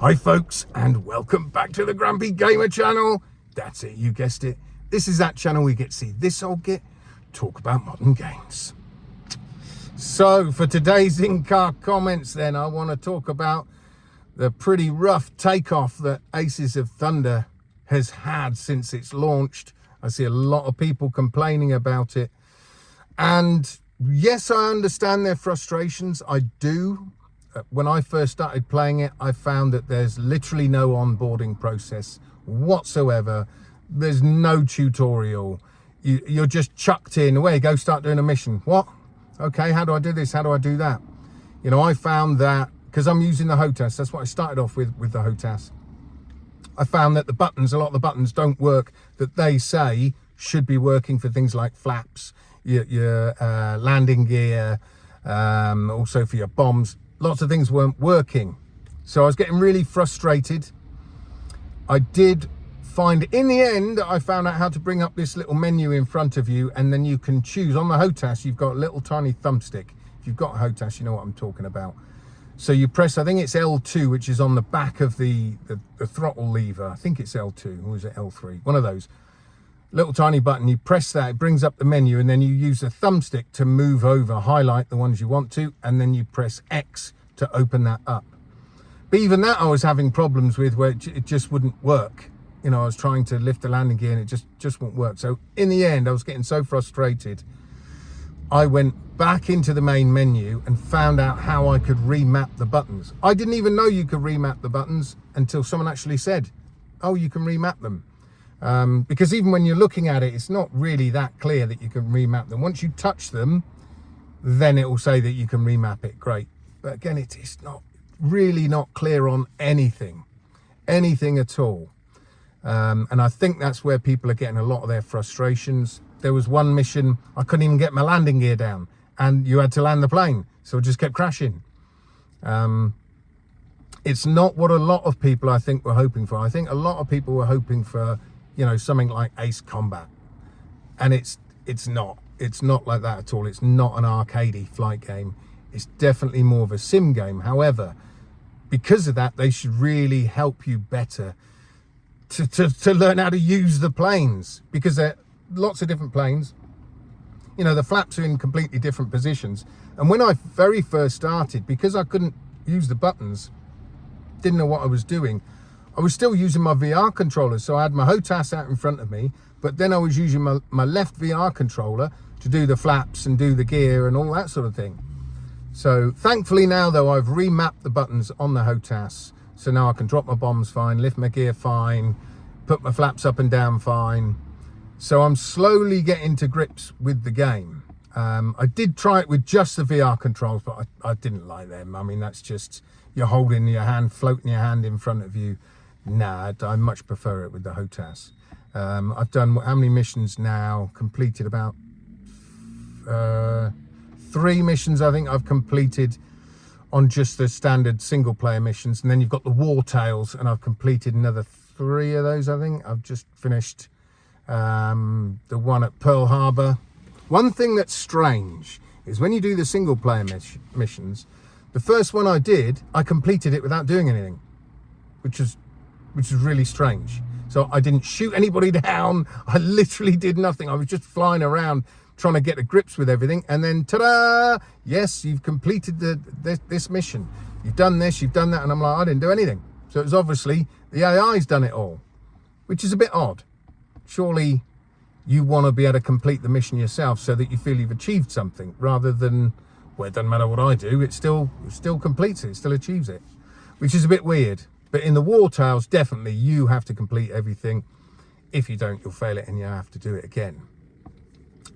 Hi folks, and welcome back to the Grumpy Gamer channel. That's it, you guessed it. This is that channel we get to see this old git talk about modern games. So for today's in-car comments then, I want to talk about the pretty rough takeoff that Aces of Thunder has had since it's launched. I see a lot of people complaining about it. And yes, I understand their frustrations. I do. When I first started playing it, I found that there's literally no onboarding process whatsoever. There's no tutorial. You're just chucked in. Away, go start doing a mission. What? Okay, how do I do this? How do I do that? You know, I found that because I'm using the HOTAS. That's what I started off with the HOTAS. I found that a lot of the buttons don't work that they say should be working for things like flaps, your landing gear, also for your bombs. Lots of things weren't working. So I was getting really frustrated. I did find, in the end, I found out how to bring up this little menu in front of you, and then you can choose. On the HOTAS, you've got a little tiny thumbstick. If you've got HOTAS, you know what I'm talking about. So you press, I think it's L2, which is on the back of the throttle lever. I think it's L2, or is it L3? One of those. Little tiny button, you press that, it brings up the menu, and then you use the thumbstick to move over, highlight the ones you want to, and then you press X to open that up. But even that I was having problems with, where it just wouldn't work. You know, I was trying to lift the landing gear and it just wouldn't work. So in the end, I was getting so frustrated, I went back into the main menu and found out how I could remap the buttons. I didn't even know you could remap the buttons until someone actually said, oh, you can remap them. Because even when you're looking at it, it's not really that clear that you can remap them. Once you touch them, then it will say that you can remap it. Great. But again, it's not really not clear on anything at all. And I think that's where people are getting a lot of their frustrations. There was one mission, I couldn't even get my landing gear down, and you had to land the plane. So it just kept crashing. It's not what a lot of people, I think, were hoping for. I think a lot of people were hoping for, you know, something like Ace Combat, and it's not like that at all. It's not an arcadey flight game. It's definitely more of a sim game. However, because of that, they should really help you better to learn how to use the planes, because there are lots of different planes. You know, the flaps are in completely different positions, and when I very first started, because I couldn't use the buttons, didn't know what I was doing, I was still using my VR controller. So I had my HOTAS out in front of me, but then I was using my left VR controller to do the flaps and do the gear and all that sort of thing. So thankfully now, though, I've remapped the buttons on the HOTAS. So now I can drop my bombs fine, lift my gear fine, put my flaps up and down fine. So I'm slowly getting to grips with the game. I did try it with just the VR controls, but I didn't like them. I mean, that's just, you're holding your hand, floating your hand in front of you. Nah, I much prefer it with the HOTAS. I've done how many missions now? Completed about 3 missions, I think I've completed on just the standard single player missions. And then you've got the War Tales, and I've completed another 3 of those, I think. I've just finished the one at Pearl Harbor. One thing that's strange is when you do the single player missions, the first one I did, I completed it without doing anything, which is really strange. So I didn't shoot anybody down. I literally did nothing. I was just flying around trying to get to grips with everything, and then ta-da! Yes, you've completed this mission. You've done this, you've done that, and I'm like, I didn't do anything. So it's obviously the AI's done it all, which is a bit odd. Surely you want to be able to complete the mission yourself so that you feel you've achieved something, rather than, well, it doesn't matter what I do, it still completes it, it still achieves it, which is a bit weird. But in the War Tales, definitely you have to complete everything. If you don't, you'll fail it and you have to do it again.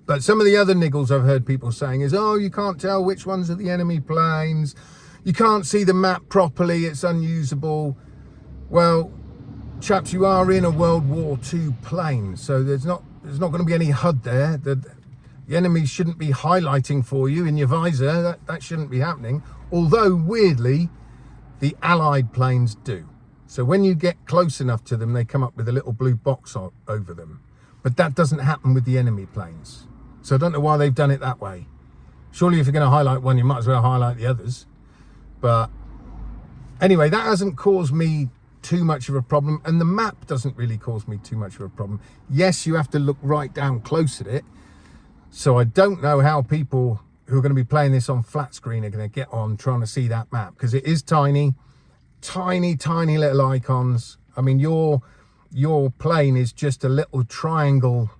But some of the other niggles I've heard people saying is, oh, you can't tell which ones are the enemy planes. You can't see the map properly. It's unusable. Well, chaps, you are in a World War II plane, so there's not going to be any HUD there. The enemy shouldn't be highlighting for you in your visor. That shouldn't be happening. Although, weirdly, the Allied planes do. So when you get close enough to them, they come up with a little blue box over them. But that doesn't happen with the enemy planes. So I don't know why they've done it that way. Surely if you're going to highlight one, you might as well highlight the others. But Anyway, that hasn't caused me too much of a problem, and the map doesn't really cause me too much of a problem. Yes, you have to look right down close at it, so I don't know how people who are going to be playing this on flat screen are going to get on trying to see that map, because it is tiny little icons. I mean, your plane is just a little triangle,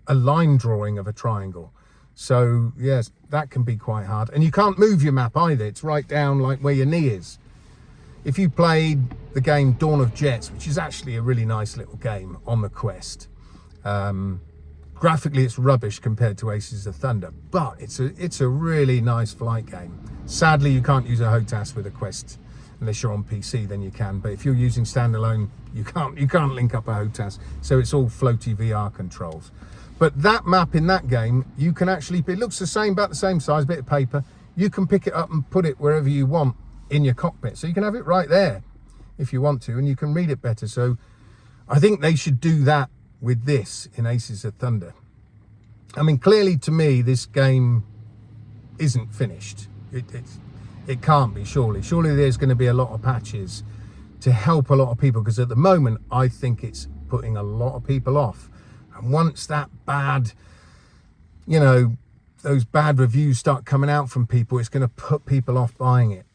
a line drawing of a triangle. So yes, that can be quite hard, and you can't move your map either. It's right down like where your knee is. If you played the game Dawn of Jets, which is actually a really nice little game on the Quest, graphically it's rubbish compared to Aces of Thunder, but it's a really nice flight game. Sadly, you can't use a HOTAS with a Quest unless you're on PC, then you can. But if you're using standalone, you can't link up a HOTAS. So it's all floaty VR controls. But that map in that game, you can actually, it looks the same, about the same size, bit of paper. You can pick it up and put it wherever you want in your cockpit, so you can have it right there if you want to, and you can read it better. So I think they should do that with this in Aces of Thunder. I mean, clearly to me this game isn't finished. It can't be, surely there's going to be a lot of patches to help a lot of people, because at the moment I think it's putting a lot of people off, and once that bad, you know, those bad reviews start coming out from people, it's going to put people off buying it.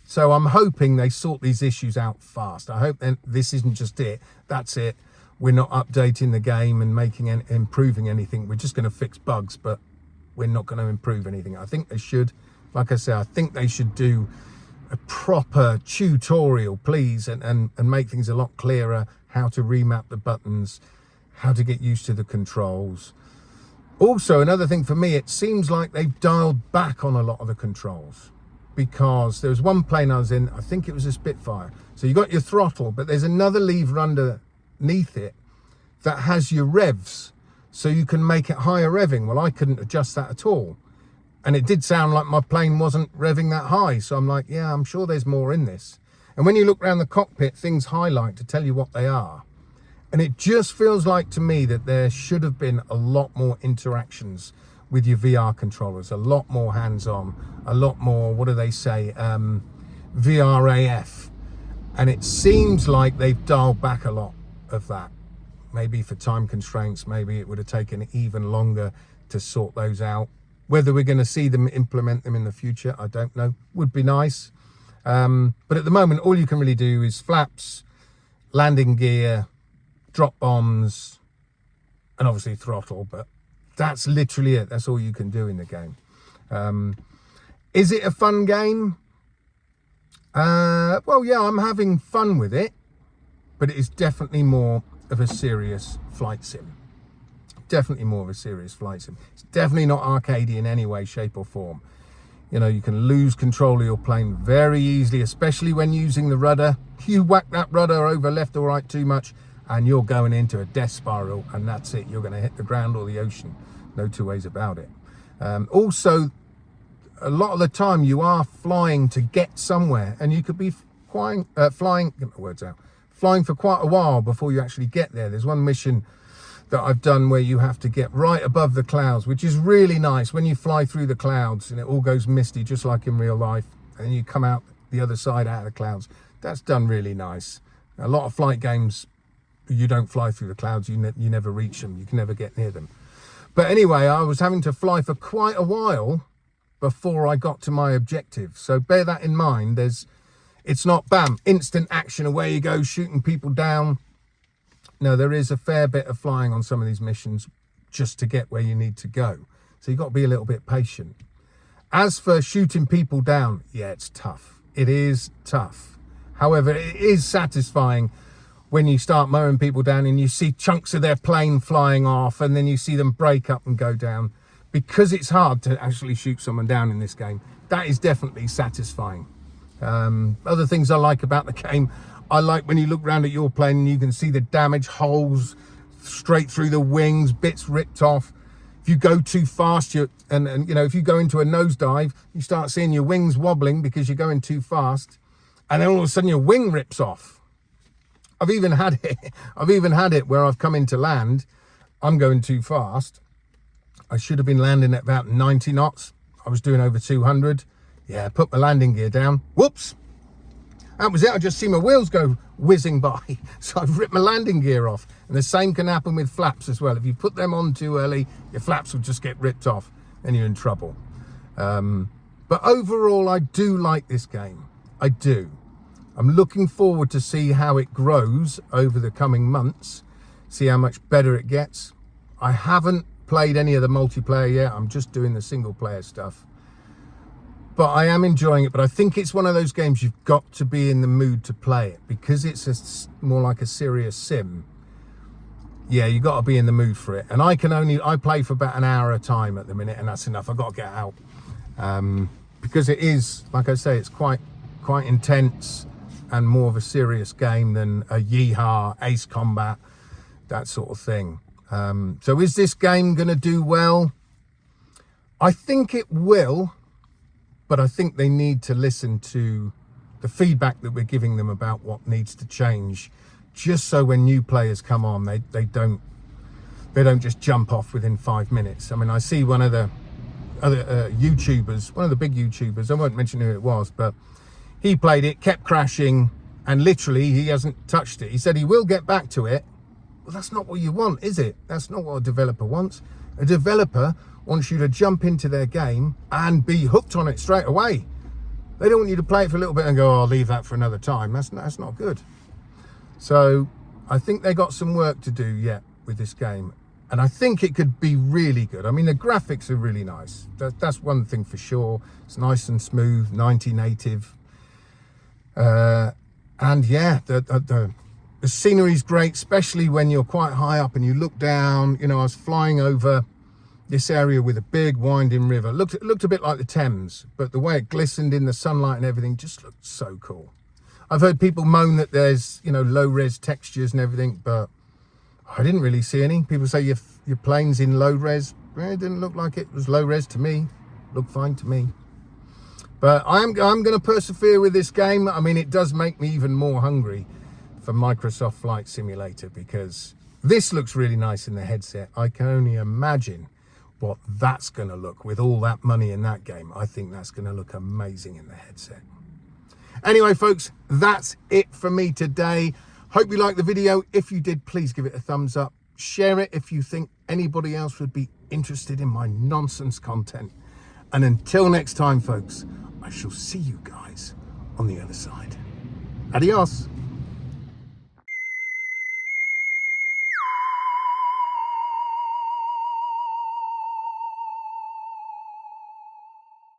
So I'm hoping they sort these issues out fast. I hope this isn't just it. That's it. We're not updating the game and improving anything. We're just going to fix bugs, but we're not going to improve anything. I think they should, like I say, I think they should do a proper tutorial, please, and make things a lot clearer, how to remap the buttons, how to get used to the controls. Also, another thing for me, it seems like they've dialed back on a lot of the controls, because there was one plane I was in, I think it was a Spitfire. So you got your throttle, but there's another lever underneath it that has your revs, so you can make it higher revving. Well, I couldn't adjust that at all. And it did sound like my plane wasn't revving that high. So I'm like, yeah, I'm sure there's more in this. And when you look around the cockpit, things highlight to tell you what they are. And it just feels like to me that there should have been a lot more interactions with your VR controllers, a lot more hands-on, a lot more, what do they say, VRAF. And it seems like they've dialed back a lot of that. Maybe for time constraints, maybe it would have taken even longer to sort those out. Whether we're going to see them implement them in the future, I don't know. Would be nice. But at the moment, all you can really do is flaps, landing gear, drop bombs, and obviously throttle, but that's literally it. That's all you can do in the game. Is it a fun game? Well, yeah, I'm having fun with it, but it is definitely more of a serious flight sim. Definitely more of a serious flight sim. It's definitely not arcadey in any way, shape or form. You know, you can lose control of your plane very easily, especially when using the rudder. You whack that rudder over left or right too much, and you're going into a death spiral, and that's it. You're going to hit the ground or the ocean. No two ways about it. Also, a lot of the time you are flying to get somewhere, and you could be flying, get my words out, flying for quite a while before you actually get there. There's one mission that I've done where you have to get right above the clouds, which is really nice when you fly through the clouds and it all goes misty, just like in real life, and you come out the other side out of the clouds. That's done really nice. A lot of flight games, you don't fly through the clouds, you never reach them, you can never get near them. But anyway, I was having to fly for quite a while before I got to my objective. So bear that in mind. It's not bam, instant action, away you go, shooting people down. No, there is a fair bit of flying on some of these missions just to get where you need to go. So you've got to be a little bit patient. As for shooting people down, yeah, it's tough. It is tough. However, it is satisfying when you start mowing people down and you see chunks of their plane flying off, and then you see them break up and go down. Because it's hard to actually shoot someone down in this game, that is definitely satisfying. Other things I like about the game, I like when you look around at your plane and you can see the damage, holes straight through the wings, bits ripped off. If you go too fast, and you know, if you go into a nosedive, you start seeing your wings wobbling because you're going too fast, and then all of a sudden your wing rips off. I've even had it where I've come into land, I'm going too fast. I should have been landing at about 90 knots. I was doing over 200. Yeah, put my landing gear down. Whoops. That was it. I just see my wheels go whizzing by. So I've ripped my landing gear off. And the same can happen with flaps as well. If you put them on too early, your flaps will just get ripped off and you're in trouble. But overall, I do like this game. I do. I'm looking forward to see how it grows over the coming months, see how much better it gets. I haven't played any of the multiplayer yet. I'm just doing the single player stuff. But I am enjoying it. But I think it's one of those games you've got to be in the mood to play it, because it's more like a serious sim. Yeah, you got to be in the mood for it. And I play for about an hour at a time at the minute, and that's enough. I've got to get out. Because it is, like I say, it's quite intense and more of a serious game than a Yeehaw, Ace Combat, that sort of thing. So is this game going to do well? I think it will, but I think they need to listen to the feedback that we're giving them about what needs to change, just so when new players come on, they don't just jump off within 5 minutes. I mean, I see one of the other YouTubers, one of the big YouTubers, I won't mention who it was, but he played it, kept crashing, and literally he hasn't touched it. He said he will get back to it. Well, that's not what you want, is it? That's not what a developer wants. A developer wants you to jump into their game and be hooked on it straight away. They don't want you to play it for a little bit and go, oh, I'll leave that for another time. That's not good. So I think they got some work to do yet with this game. And I think it could be really good. I mean, the graphics are really nice. That's one thing for sure. It's nice and smooth, 90 native. And yeah, the scenery's great, especially when you're quite high up and you look down. You know, I was flying over this area with a big winding river. It looked a bit like the Thames, but the way it glistened in the sunlight and everything just looked so cool. I've heard people moan that there's, you know, low-res textures and everything, but I didn't really see any. People say your plane's in low-res. It didn't look like it was low-res to me. Looked fine to me. But I'm going to persevere with this game. I mean, it does make me even more hungry for Microsoft Flight Simulator, because this looks really nice in the headset. I can only imagine what that's going to look with all that money in that game. I think that's going to look amazing in the headset. Anyway, folks, that's it for me today. Hope you liked the video. If you did, please give it a thumbs up. Share it if you think anybody else would be interested in my nonsense content. And until next time, folks, I shall see you guys on the other side. Adios.